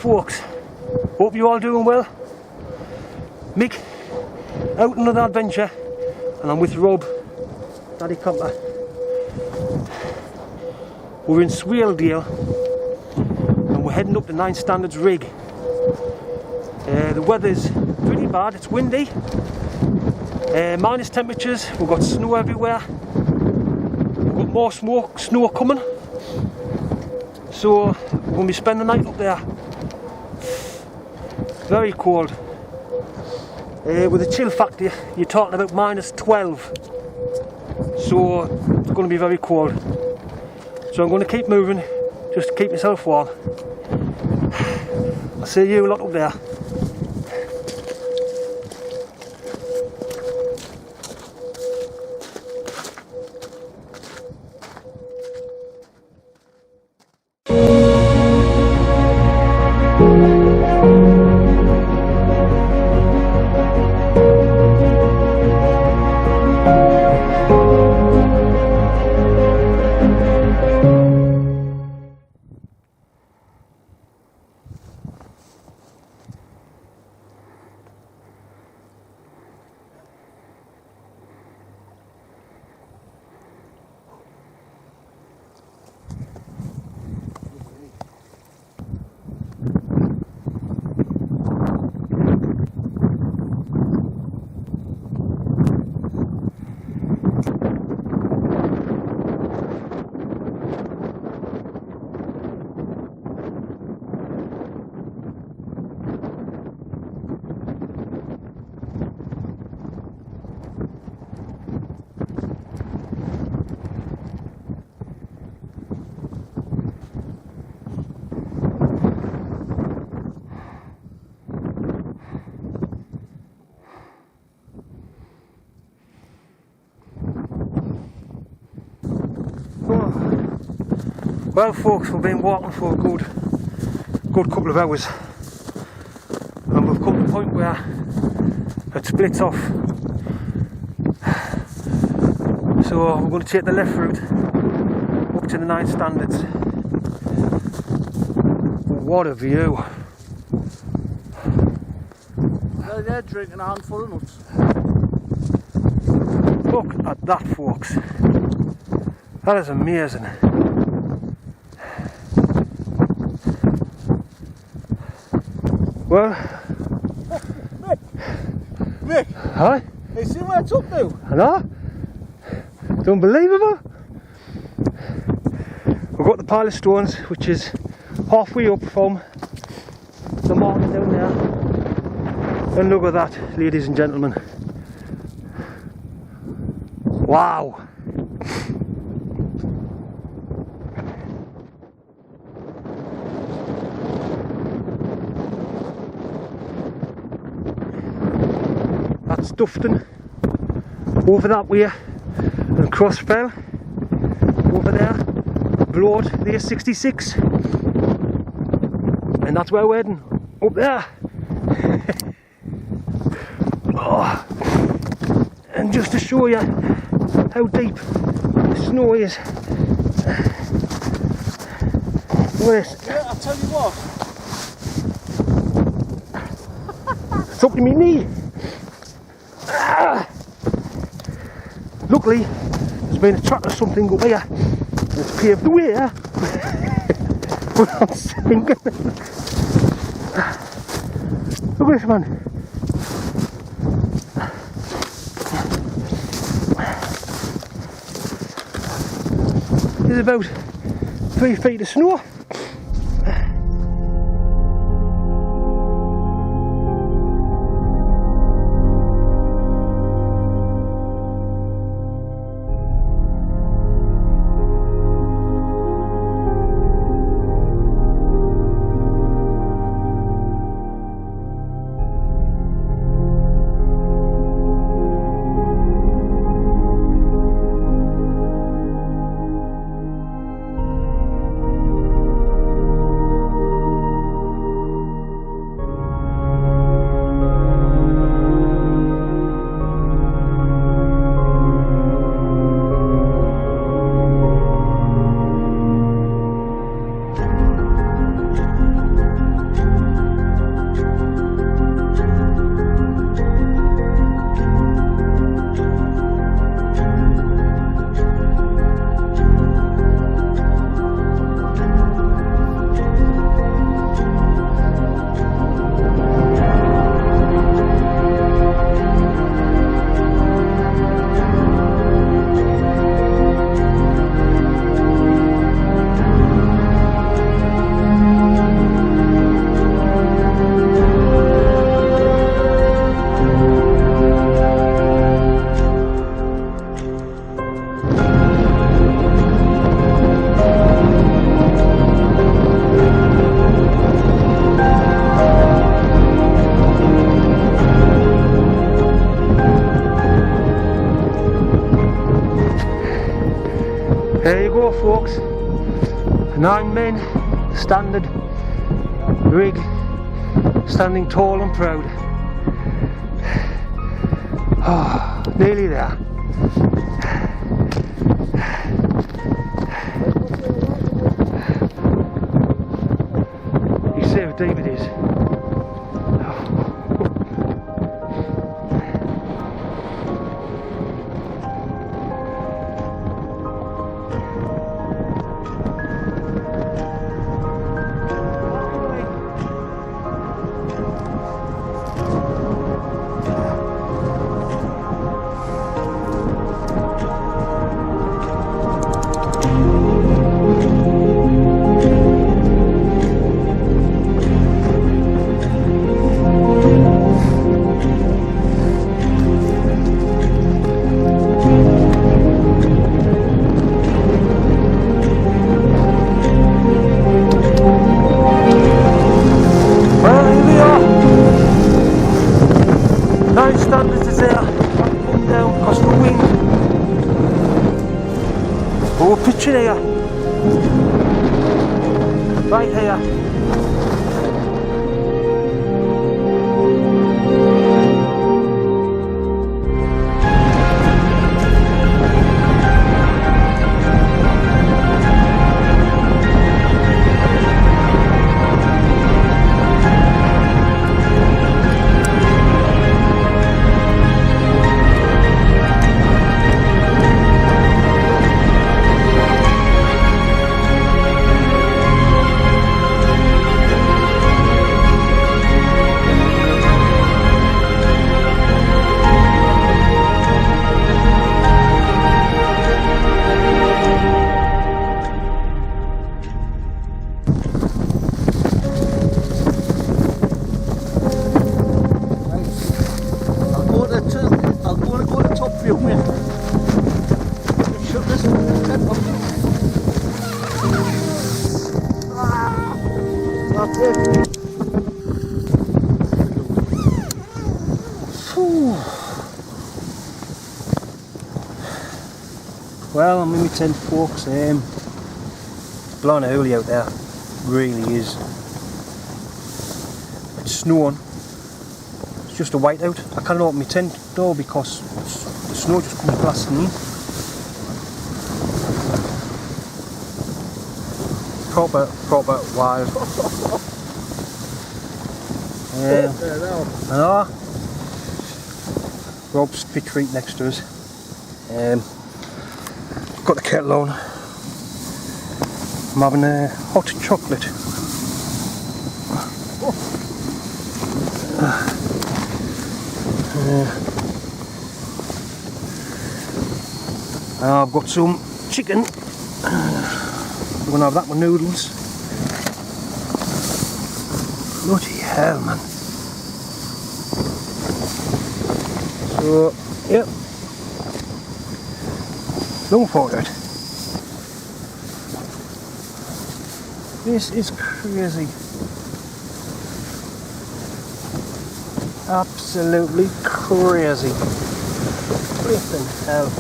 folks, hope you're all doing well. Mick, out another adventure, and I'm with Rob, Daddy Camper. We're in Swaledale, and we're heading up to 9 Standards Rigg. The weather's pretty bad, it's windy, minus temperatures, we've got snow everywhere, we've got more snow coming, so we're going to be spending the night up there. Very cold. With the chill factor, you're talking about minus 12, so it's going to be very cold. So I'm going to keep moving, just to keep myself warm. I'll see you a lot up there. Well folks, we've been walking for a good couple of hours, and we've come to the point where it splits off, so we're going to take the left route up to the 9 Standards. What a view! They're drinking a handful of nuts. Look at that folks, that is amazing. Well, Mick, hi? you see where it's up now? I know. It's unbelievable. We've got the pile of stones, which is halfway up from the market down there. And look at that, ladies and gentlemen. Wow. That's Dufton, over that way, and Crossfell, over there, Broad, the A66, and that's where we're heading, up there. Oh. And just to show you how deep the snow is, look at this. Yeah, I'll tell you what. It's up to my knee. Luckily, there's been a track or something up here, and it's paved the way. But I'm sinking. Look at this, man. There's about 3 feet of snow. folks. 9 men, standard, rig, standing tall and proud. Oh, nearly there. You see how deep it is. Picture here, right here. Well, I'm in my tent, folks. It's blowing early out there, really is. It's snowing. It's just a whiteout. I can't open my tent door because the snow just comes blasting in. Proper wild. I know. Rob's pitch right next to us. Got the kettle on. I'm having a hot chocolate. I've got some chicken. I'm gonna have that with noodles. Bloody hell, man. So, yep. Looking forward to it. This is crazy. Absolutely crazy. Flipping hell.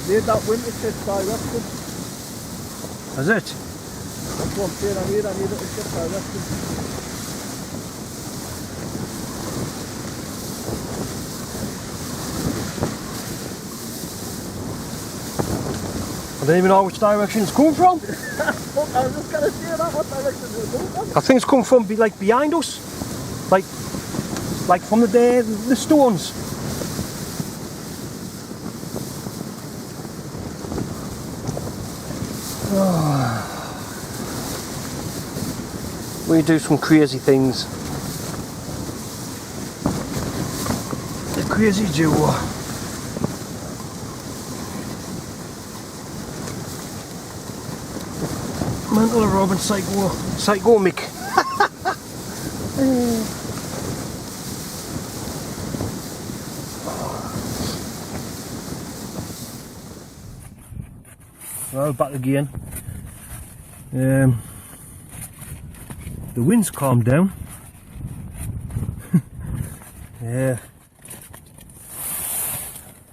Need that winter kit directed. Is it? That's what I'm saying, I need it to get directed. I don't even know which direction it's coming from. Fuck, I was just gonna say that, what direction it's coming from? I think it's coming from like behind us. Like from the stones. We do some crazy things. The crazy duo. Mental Rob and Psycho Mick. Well, back again. The wind's calmed down. Yeah.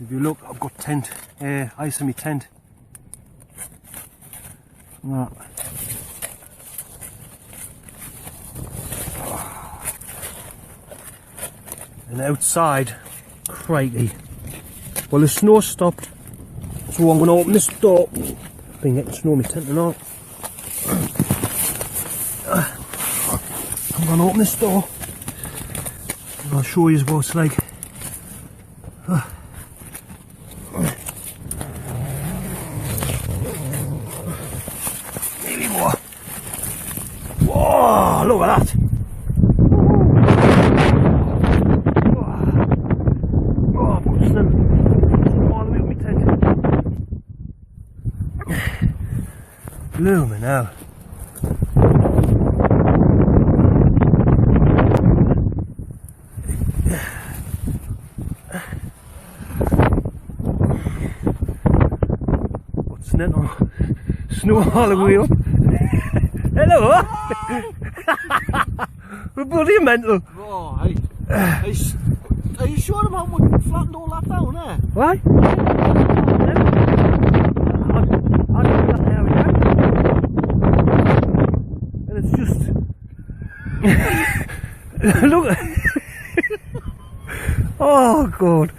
If you look, I've got tent, ice in my tent. Right. And outside, crikey. Well, the snow stopped, so I'm going to open this door. I've been getting snow in my tent tonight. I'm going to open this door and I'll show you what it's like. Here we go. Whoa, look at that. Blooming hell. What's that on? Snow all the way up. Hello! We're bloody mental. Oh, are you sure about what flattened all that down there? Why? And it's just look. Oh God.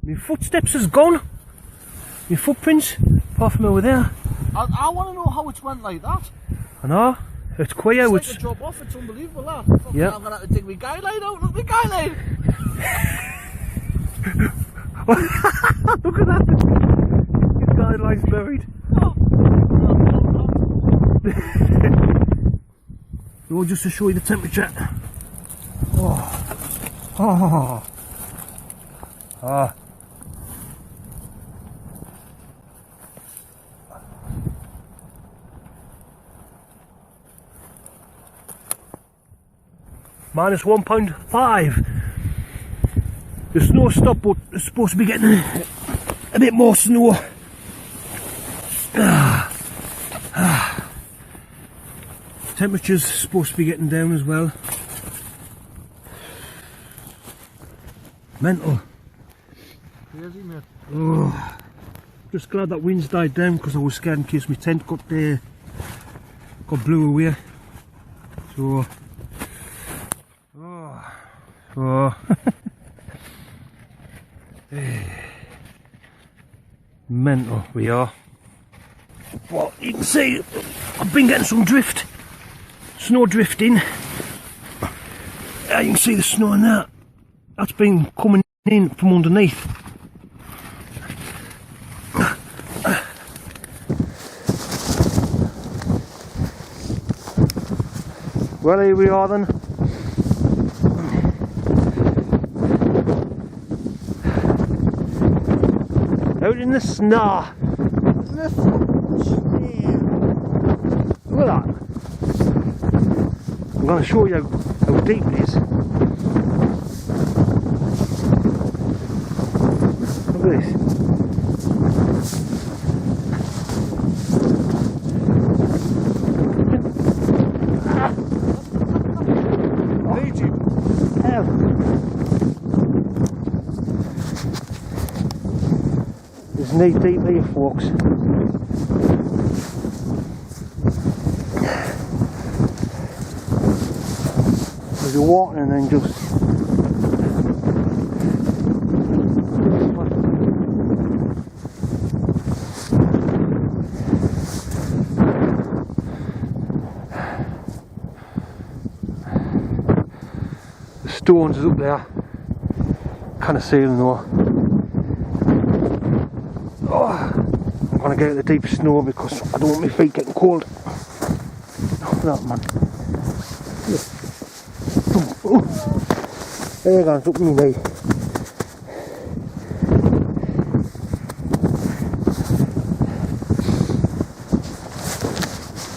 My footsteps is gone. My footprints, apart from over there. I want to know how it went like that. I know. It's queer. It's like a drop off. It's unbelievable. That. Yeah. I'm gonna have to dig my guy line out. Look, my guy line. Look at that. His guy line's buried. Oh, just to show you the temperature. Oh. Oh. Ah. Minus 1.5. The snow stopped, but it's supposed to be getting a bit more snow. Temperature's supposed to be getting down as well. Mental. Crazy, mate. Oh, just glad that wind's died down because I was scared in case my tent got blew away. So. Oh. Mental we are. Well, you can see I've been getting some drift, snow drifting. You can see the snow in that. That's been coming in from underneath. Well, here we are then. Out in the snow. Look at that. I'm going to show you how deep it is. Look at this. There's knee deep here, folks. There's a water and then just the stones is up there. Kind of see them though. I'm going to get out the deep snow because I don't want my feet getting cold. Look at that, man. Oh. There you go, it's up my knee.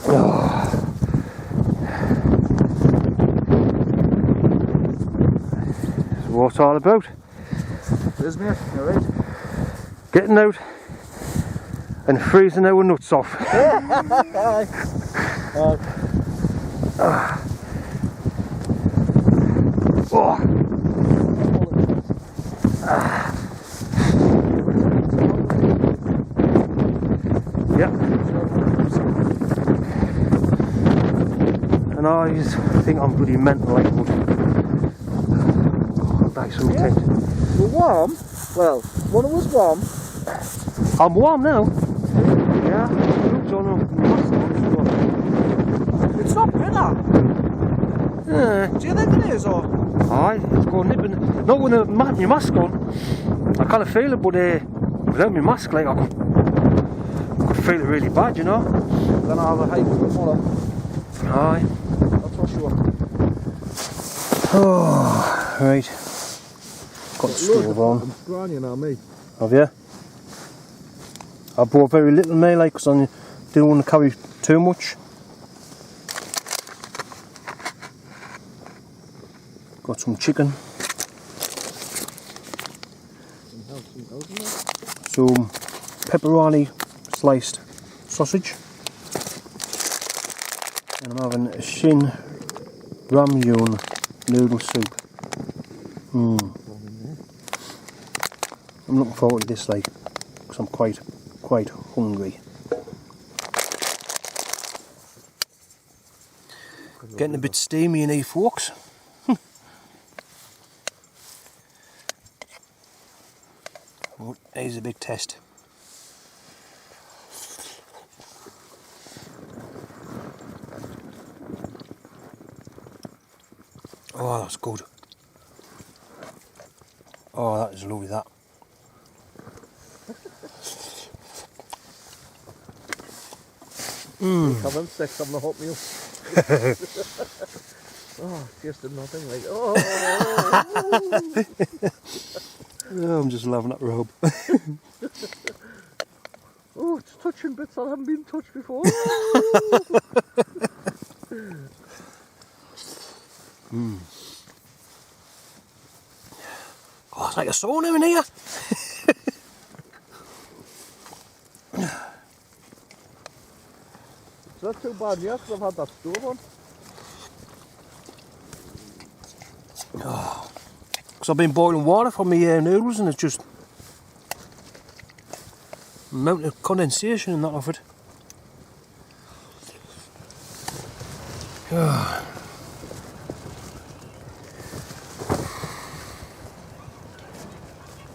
Oh. what it's all about. It is, mate. You're right. Getting out and freezing our nuts off. Oh. Yep. And I just think I'm bloody mental like wood. Back some tent. We're warm. Well, when it was warm. I'm warm now. Yeah. It's not bitter. Do you think it is, or? Aye, it's going nipping. Not with my mask on. I kind of feel it, but without my mask, like I could feel it really bad, you know. Then I'll have a hike tomorrow. Aye. That's for sure. Oh, right. Got the stove on. I'm scrawny now, me. Have you? I bought very little, mate, like, because I didn't want to carry too much. Got some chicken. Some pepperoni sliced sausage. And I'm having a shin ramyun noodle soup. I'm looking forward to this, like, because I'm quite hungry. Getting a bit steamy in here, folks. Oh, here's a big test. Oh, that's good. Oh, that is lovely, that. Having sex on the hot meal. Oh, tasted nothing like. Oh. Oh, I'm just loving that robe. Oh, it's touching bits that haven't been touched before. Oh, it's like a sauna in here. It's not too bad yet, because I've had that stove on. Because I've been boiling water for my noodles and it's just amount of condensation and that of it.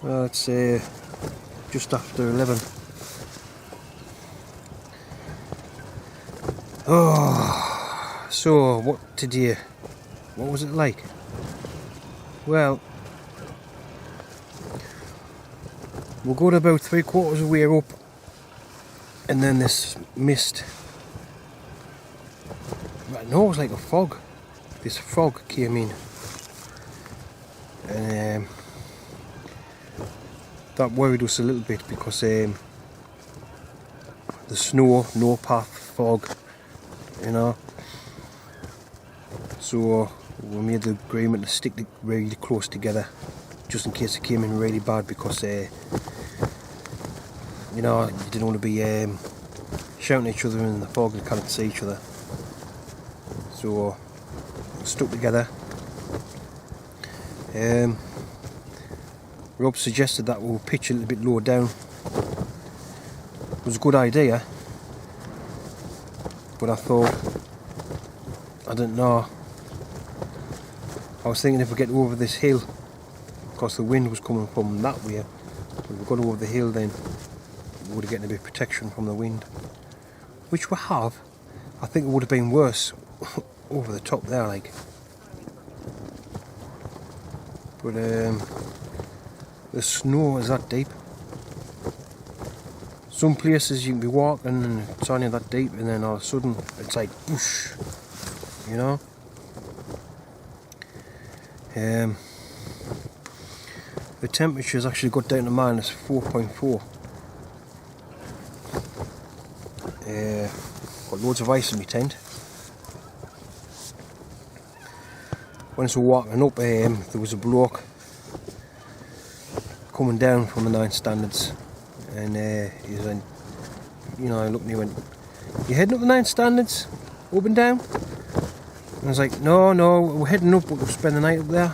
Well, it's just after 11. Oh, so what today? What was it like? Well, we'll go to about 3/4 of the way up, and then this mist. No, it was like a fog. This fog came in, and that worried us a little bit because the snow, no path, fog, you know. So we made the agreement to stick really close together, just in case it came in really bad, because you know, you didn't want to be shouting at each other in the fog and can't see each other. So stuck together. Rob suggested that we'll pitch a little bit lower down. It was a good idea, but I thought, I don't know. I was thinking if we get over this hill, because the wind was coming from that way, if we got over the hill, then we would have gotten a bit of protection from the wind, which we have. I think it would have been worse over the top there, like. But the snow is that deep. Some places you can be walking and it's only that deep, and then all of a sudden it's like whoosh, you know. The temperature's actually got down to -4.4. Got loads of ice in my tent. When we were walking up, there was a bloke coming down from the 9 standards, and he went, you know, I looked and he went, "You heading up the 9 standards, up and down?" And I was like, no, we're heading up, but we'll spend the night up there.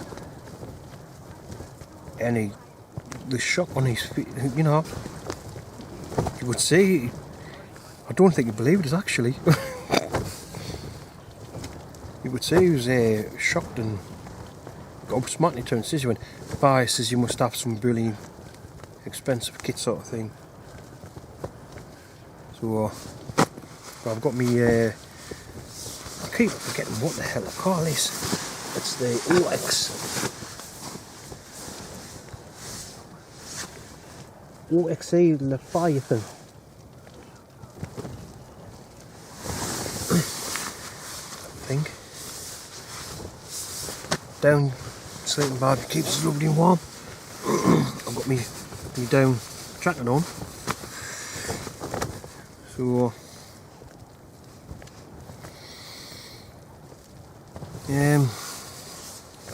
And the shock on his feet, you know, you would see, I don't think he believed it actually. You would say he was shocked and gobsmacked. He turned to he went, "Bye," says, "you must have some really expensive kit sort of thing." So I've got me, I keep forgetting what the hell I call this. It's the OXE Leviathan. I think. Down sleeping bag, keeps us lovely and warm. I've got me down jacket on. So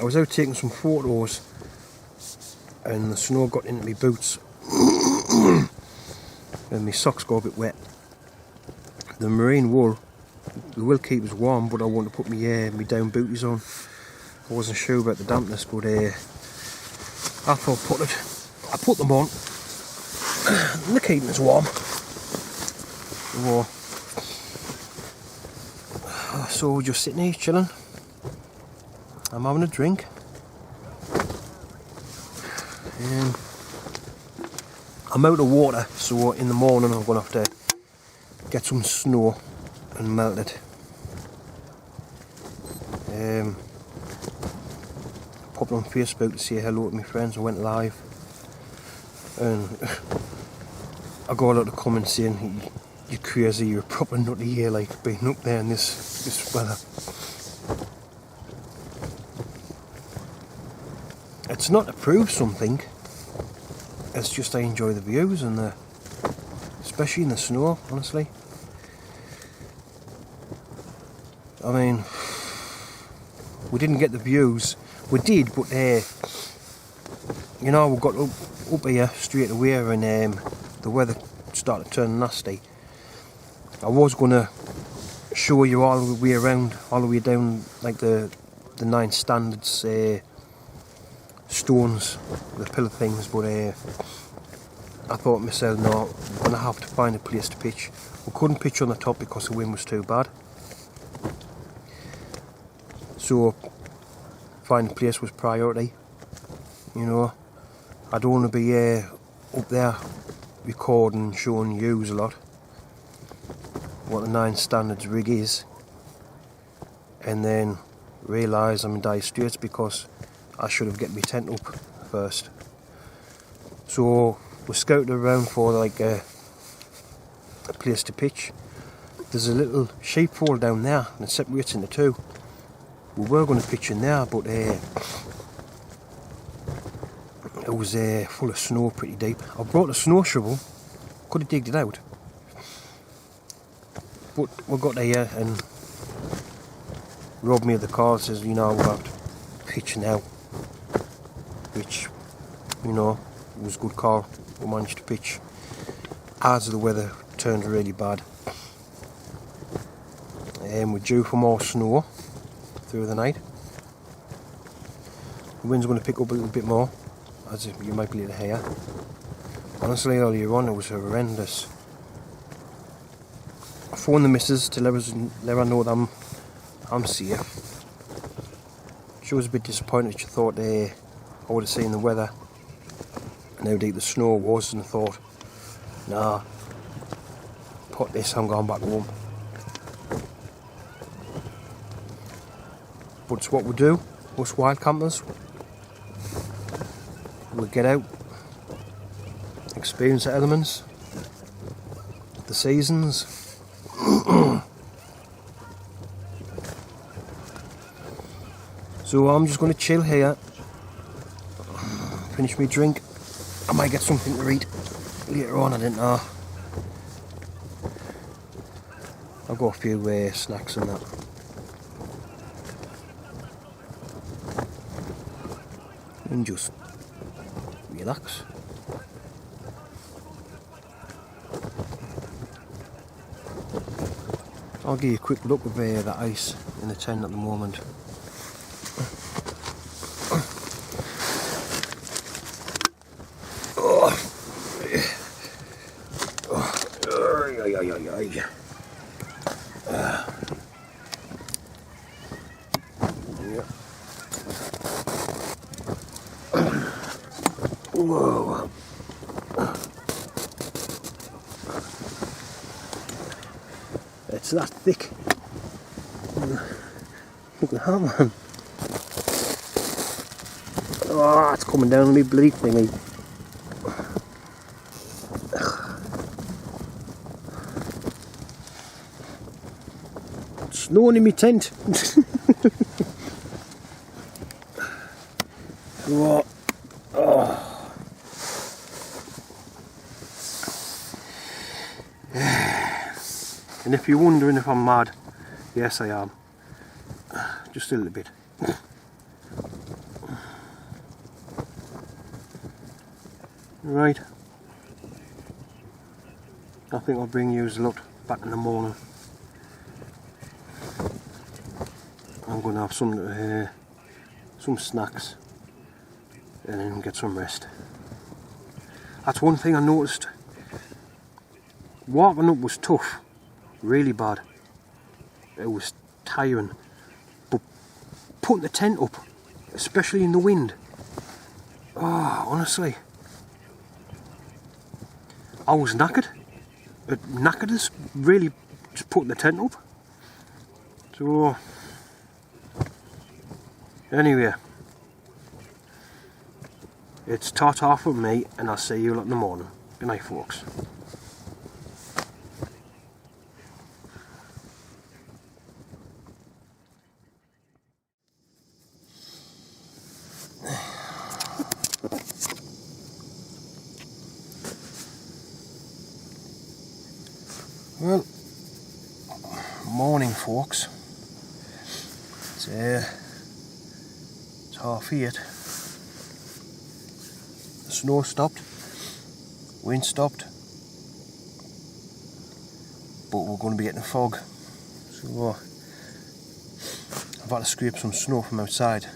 I was out taking some photos and the snow got into my boots and my socks got a bit wet. The marine wool, it will keep us warm, but I want to put my down booties on. I wasn't sure about the dampness, but I thought I put them on and they're keeping us warm. So we're just sitting here chilling. I'm having a drink. I'm out of water, so in the morning I'm going to have to get some snow and melt it. Popped on Facebook to say hello to my friends. I went live and I got a lot of comments saying, "You're crazy, you're a proper nutty here, like being up there in this weather." It's not to prove something, it's just I enjoy the views and especially in the snow, honestly. I mean, we didn't get the views. We did, but you know, we got up here straight away and the weather started to turn nasty. I was going to show you all the way around, all the way down, like the 9 standards stones, the pillar things, but I thought to myself, no, I'm going to have to find a place to pitch. We couldn't pitch on the top because the wind was too bad. So finding a place was priority. You know, I don't want to be up there recording, showing yous a lot what the 9 standards rig is, and then realise I'm in dire straits because I should have get my tent up first. So we're scouting around for like a place to pitch. There's a little sheepfold down there and it separates into 2. We were going to pitch in there, but it was full of snow pretty deep. I brought a snow shovel, could have digged it out, but we got there and robbed me of the car. Says, you know, we'll have to pitch now, which, you know, was a good call. We managed to pitch as the weather turned really bad, and we're due for more snow through the night. The wind's going to pick up a little bit more, as you might be able to hear. Honestly, earlier on it was horrendous. I phoned the missus to let her know that I'm safe. She was a bit disappointed. She thought I would have seen the weather and how deep the snow was, and I thought, nah, put this, I'm going back home. But it's what we do, us wild campers. We get out, experience the elements, the seasons. So I'm just going to chill here, finish my drink. I might get something to eat later on, I didn't know. I've got a few snacks and that. And just relax. I'll give you a quick look of the ice in the tent at the moment. Whoa. It's that thick. Look at that, man. Oh, it's coming down on me bloody thingy. It's snowing in my tent. Oh. Oh. And if you're wondering if I'm mad, yes I am. Just a little bit. Right. I think I'll bring you a lot back in the morning. I'm going to have some snacks and then get some rest. That's one thing I noticed. Walking up was tough, really bad. It was tiring. But putting the tent up, especially in the wind, oh, honestly, I was knackered. It knackered us, really, just putting the tent up. So, anyway, it's ta-ta from me, and I'll see you lot in the morning. Good night, folks. Well, morning, folks. It's 8:30. The snow stopped, wind stopped, but we're going to be getting fog. So I've had to scrape some snow from outside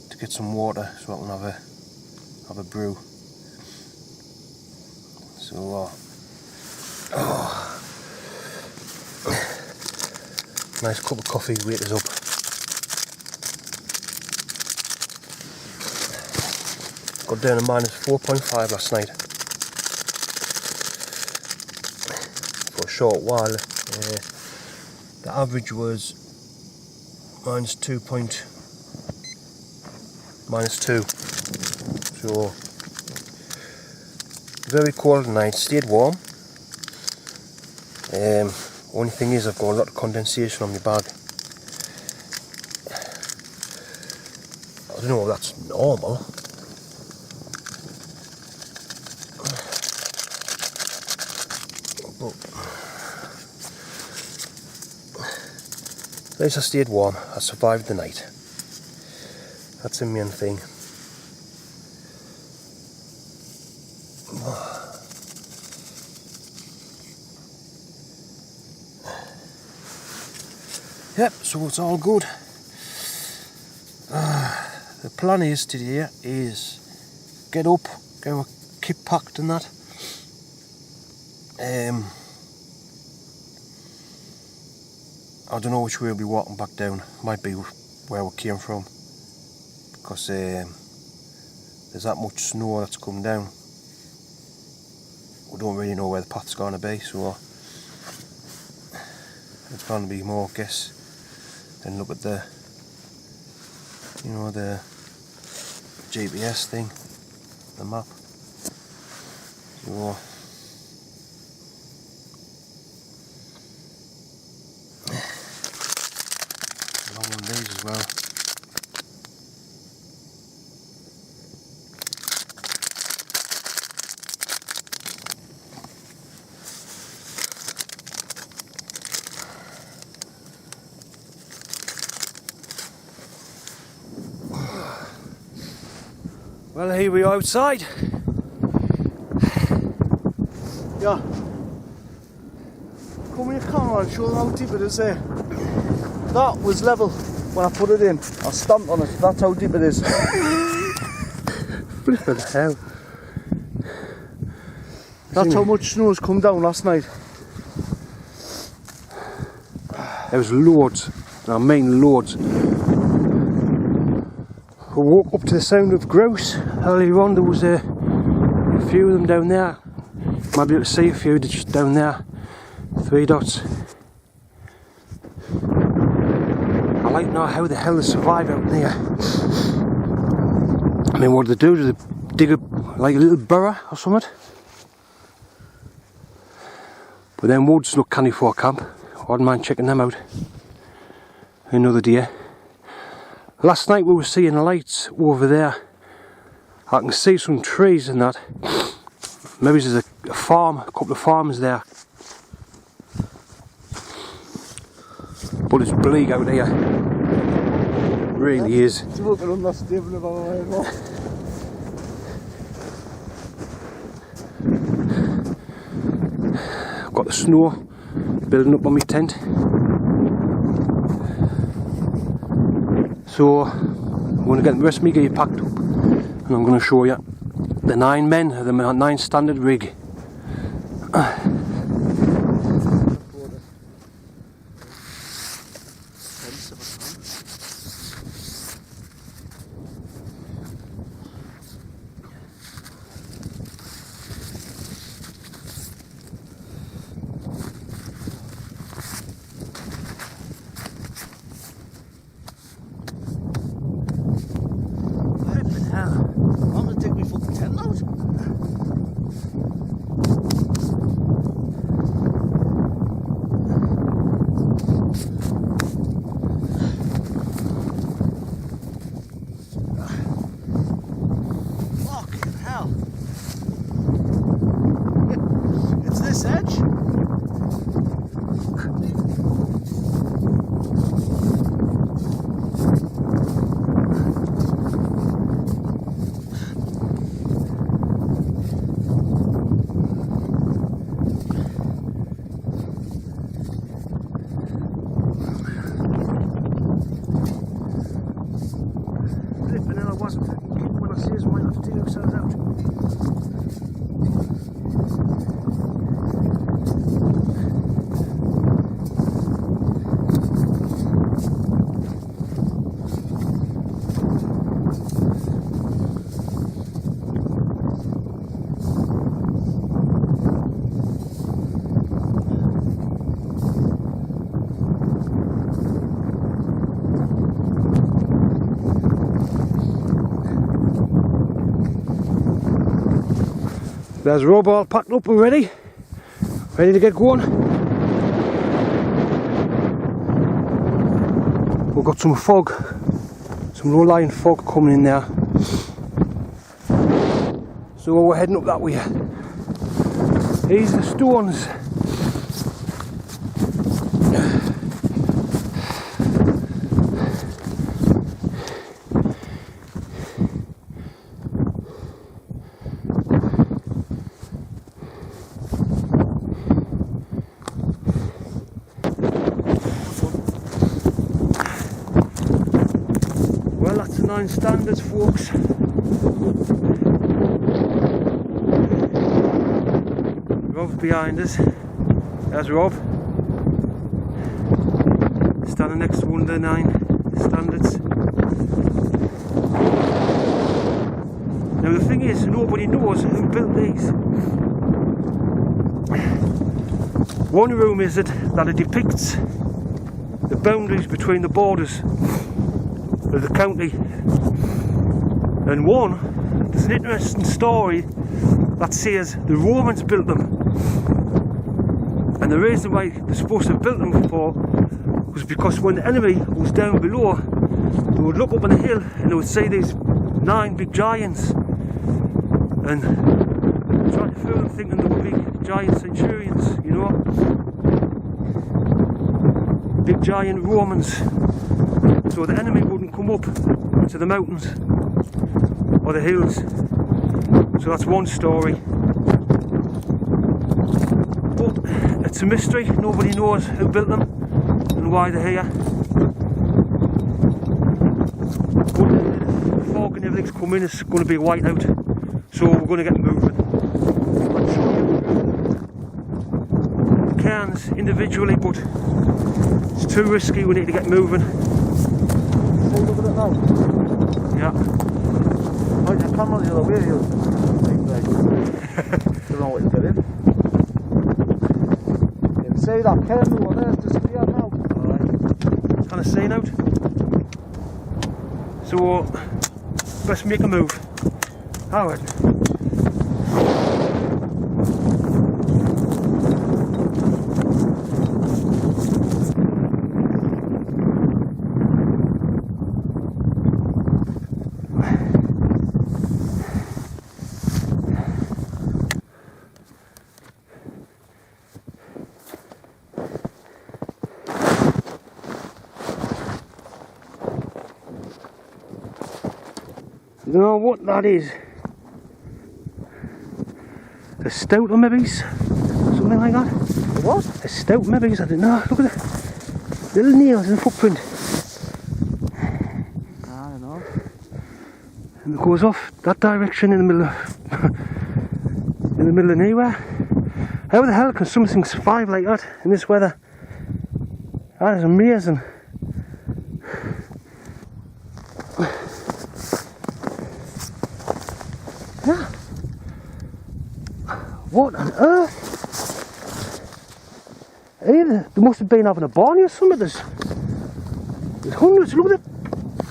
to get some water so I can have a brew. So nice cup of coffee wake us up. Got down to -4.5 last night for a short while. The average was -2. So very cold at night. Stayed warm. Only thing is I've got a lot of condensation on my bag. I don't know if that's normal. But at least I stayed warm. I survived the night. That's the main thing. Yep, so it's all good. The plan is today is get up, get our kit packed and that. I don't know which way we'll be walking back down. Might be where we came from, because there's that much snow that's come down. We don't really know where the path's going to be, so it's going to be more guess than look at the, you know, the GPS thing, the map. So long one these as well. Well, here we are outside. Yeah. Come here, camera, I'll show them how deep it is there. That was level when I put it in. I stamped on it, that's how deep it is. Flippin' hell. That's how much snow has come down last night. There was loads, I mean loads. I walked up to the sound of grouse earlier on. There was a few of them down there. Might be able to see a few just down there. 3 dots. I like to know how the hell they survive out there. I mean, what do they do? Do they dig a little burrow or something? But then woods look canny for a camp. I wouldn't mind checking them out another day. Last night we were seeing lights over there. I can see some trees and that. Maybe there's a farm, a couple of farms there. But it's bleak out here. It really is. I've got the snow building up on my tent. So I'm going to get the rest of my gear packed up and I'm going to show you the 9 men of the 9 standard rig. I'm gonna take my fucking tent out. Fucking hell. It's this edge. There's Rob all packed up and ready to get going. We've got some fog, some low-lying fog coming in there. So we're heading up that way. These are the stones. Well, that's the 9 standards, folks. Rob's behind us. There's Rob. Standing next to one of the 9 standards. Now the thing is, nobody knows who built these. One room is that it depicts the boundaries between the borders of the county, and one, there's an interesting story that says the Romans built them, and the reason why they're supposed to have built them for was because when the enemy was down below, they would look up on the hill and they would see these 9 big giants, and try to fool them thinking they would be giant centurions, you know, big giant Romans, so the enemy wouldn't come up to the mountains or the hills. So that's one story. But it's a mystery. Nobody knows who built them and why they're here. But the fog and everything's coming. It's going to be a whiteout, so we're going to get moving. I'll show you the cairns individually, but it's too risky. We need to get moving. See, look at it now. Yeah. Right, I can't run the other way. You don't know what you get in. You can see that cairn over there is disappeared now. Alright. Kind of seen out. So let's make a move. Alright. I don't know what that is. A stout or maybe something like that. A what? A stout maybe, I don't know. Look at the little nails in the footprint. I don't know. And it goes off that direction in the middle of nowhere. How the hell can something survive like that in this weather? That is amazing. Yeah. What on earth? Hey, they must have been having a barney or something. There's hundreds. Look at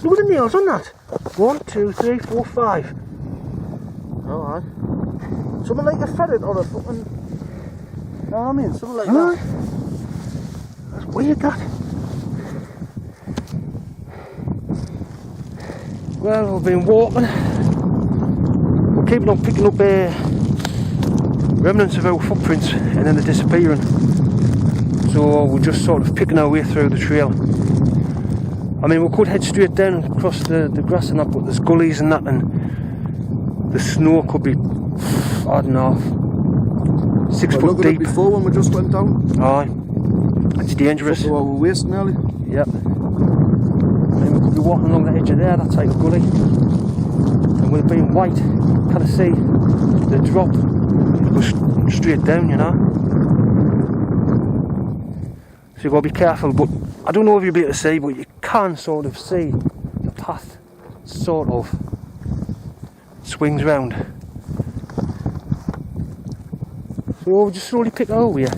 the nails on that. 1, 2, 3, 4, 5. Alright. Something like a ferret or a fucking... You know what I mean? Something like that. That's weird, that. Well, we've been walking. We're keeping on picking up remnants of our footprints and then they're disappearing. So we're just sort of picking our way through the trail. I mean, we could head straight down and across the grass and that, but there's gullies and that, and the snow could be, I don't know, 6 foot Look at it deep. before when we just went down. Aye, it's dangerous. We're wasting nearly. Yep. And we could be walking along the edge of there, that's like a gully. And with it being white, kind of see the drop. It goes straight down, you know. So you've got to be careful, but I don't know if you'll be able to see, but you can sort of see the path sort of swings round. So we'll just slowly pick our way.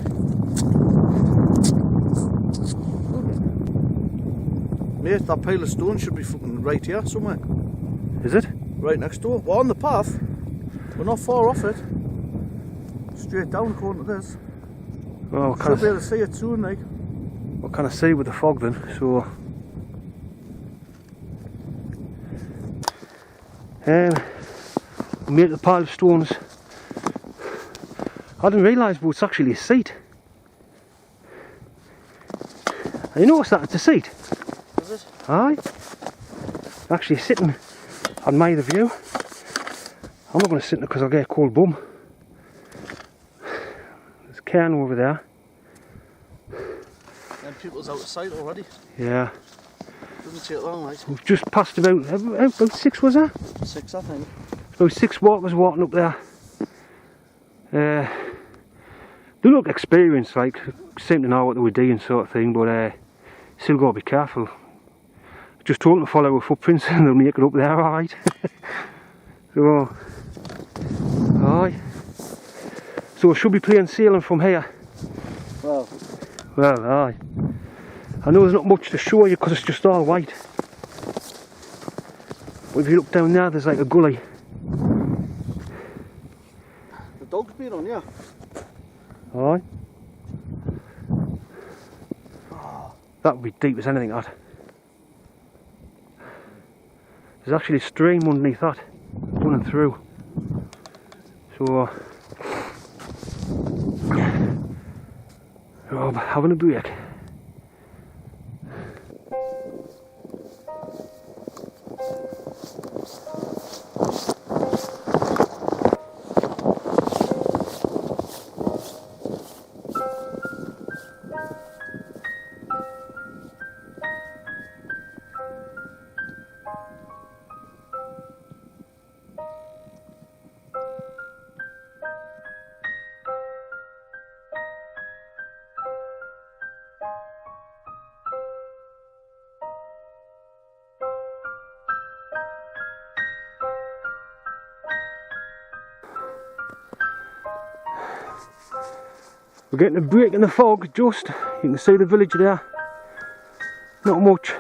Mate, that pile of stone should be fucking right here somewhere. Is it? Right next door. We're on the path. We're not far off it. Straight down according to this. Well, Should be able to see it soon, like. we'll kind of see with the fog then, so... we made the pile of stones. I didn't realise, but it's actually a seat. You notice that it's a seat? Is it? Aye. Actually sitting, admire the view. I'm not going to sit in it because I'll get a cold bum. There's a cairn over there. And people's out of sight already. Yeah. Doesn't take long, like. We've just passed about 6, was there? 6, I think. About 6 walkers walking up there. They look experienced, like, seem to know what they were doing, sort of thing, but still got to be careful. Just told them to follow our footprints and they'll make it up there, alright. So, aye. So we should be plain sailing from here. Well, aye. I know there's not much to show you because it's just all white. But if you look down there, there's like a gully. the dog's been on, yeah. Aye. That would be deep as anything, that. There's actually a stream underneath that, running through. So, I'm having a break. We're getting a break in the fog, just. You can see the village there. Not much.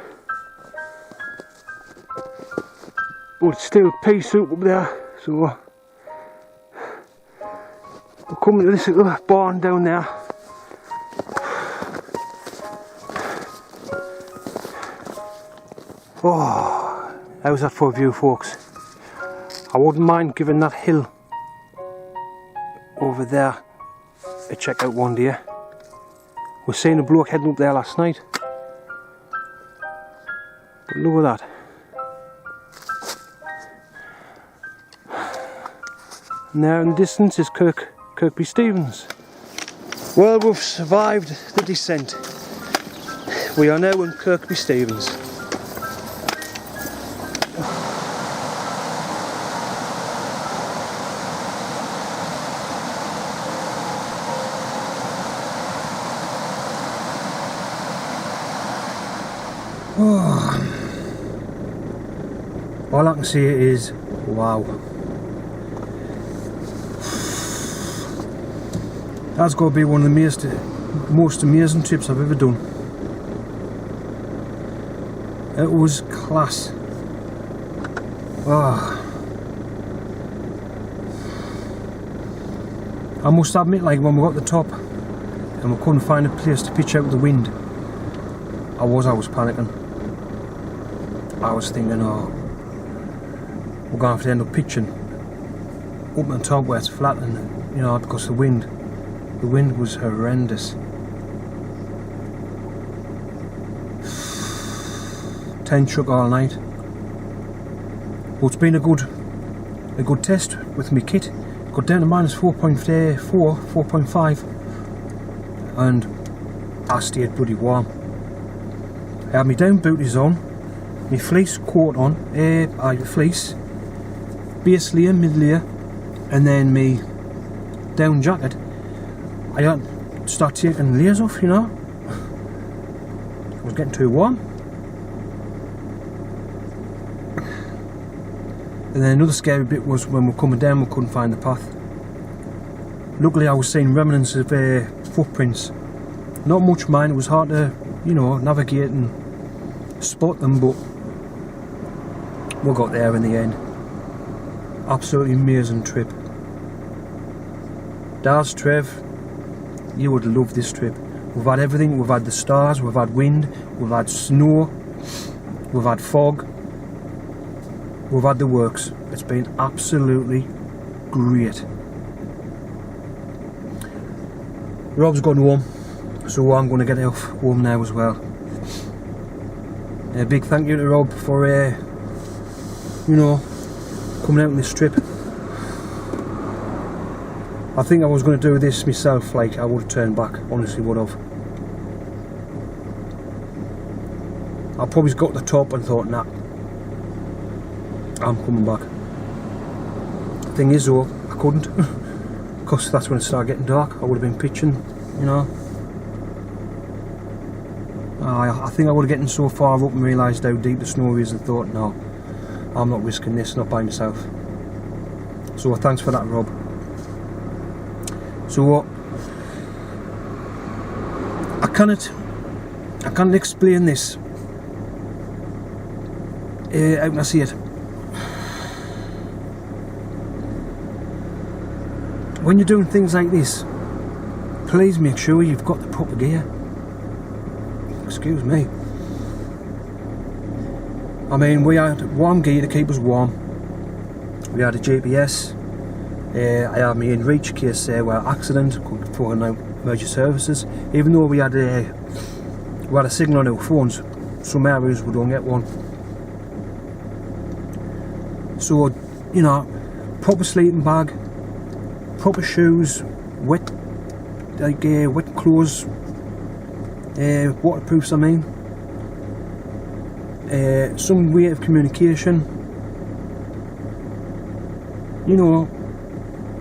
But it's still pea soup up there, so we're coming to this little barn down there. Oh, how's that for a view, folks? I wouldn't mind giving that hill over there a check out one day. We seen a bloke heading up there last night. But look at that. And there in the distance is Kirkby Stevens. Well, we've survived the descent. We are now in Kirkby Stevens. Oh. All I can see is wow. That's got to be one of the most amazing trips I've ever done. It was class. Oh. I must admit, like when we got to the top and we couldn't find a place to pitch out the wind, I was panicking. I was thinking, oh, we're going to have to end up pitching up on top where it's flat, and you know, because the wind was horrendous. 10 truck all night. But it's been a good test with my kit. Got down to minus 4.5, and I stayed bloody warm. I had my down booties on, my fleece coat on, fleece, base layer, mid layer, and then my down jacket. I had to start taking layers off, you know. I was getting too warm. And then another scary bit was when we were coming down, we couldn't find the path. Luckily I was seeing remnants of footprints. Not much mine, it was hard to, you know, navigate and spot them, but we got there in the end. Absolutely amazing trip. Daz, Trev, you would love this trip. We've had everything. We've had the stars, we've had wind, we've had snow, we've had fog, we've had the works. It's been absolutely great. Rob's gone home, so I'm going to get off home now as well. A big thank you to Rob for you know, coming out on this trip. I think I was going to do this myself, like I would have turned back, honestly would have. I probably got to the top and thought, nah, I'm coming back. The thing is though, I couldn't, because that's when it started getting dark. I would have been pitching, you know. I think I would have gotten so far up and realised how deep the snow is and thought, no, I'm not risking this, not by myself. So thanks for that, Rob. So I can't explain this. How can I see it? When you're doing things like this, please make sure you've got the proper gear. Excuse me. I mean, we had warm gear to keep us warm. We had a GPS. I had me in reach in case where accident could phone out emergency services. Even though we had a signal on our phones, some areas we don't get one. So, you know, proper sleeping bag, proper shoes, wet clothes, waterproofs. I mean, some way of communication. You know.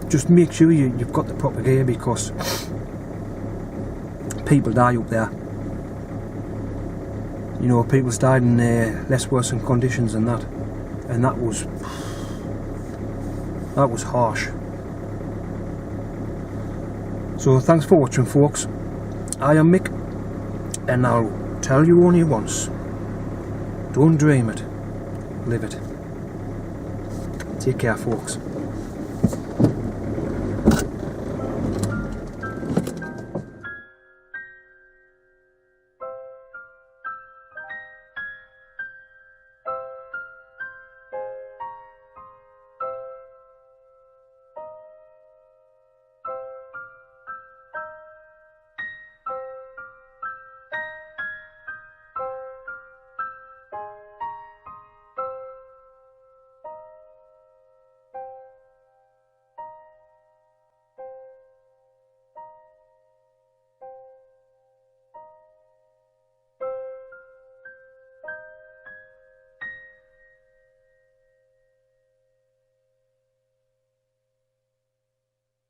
Just make sure you've got the proper gear, because people die up there. You know, people's died in less worsen conditions than that, and that was harsh. So thanks for watching, folks. I am Mick, and I'll tell you only once. Don't dream it, live it. Take care, folks.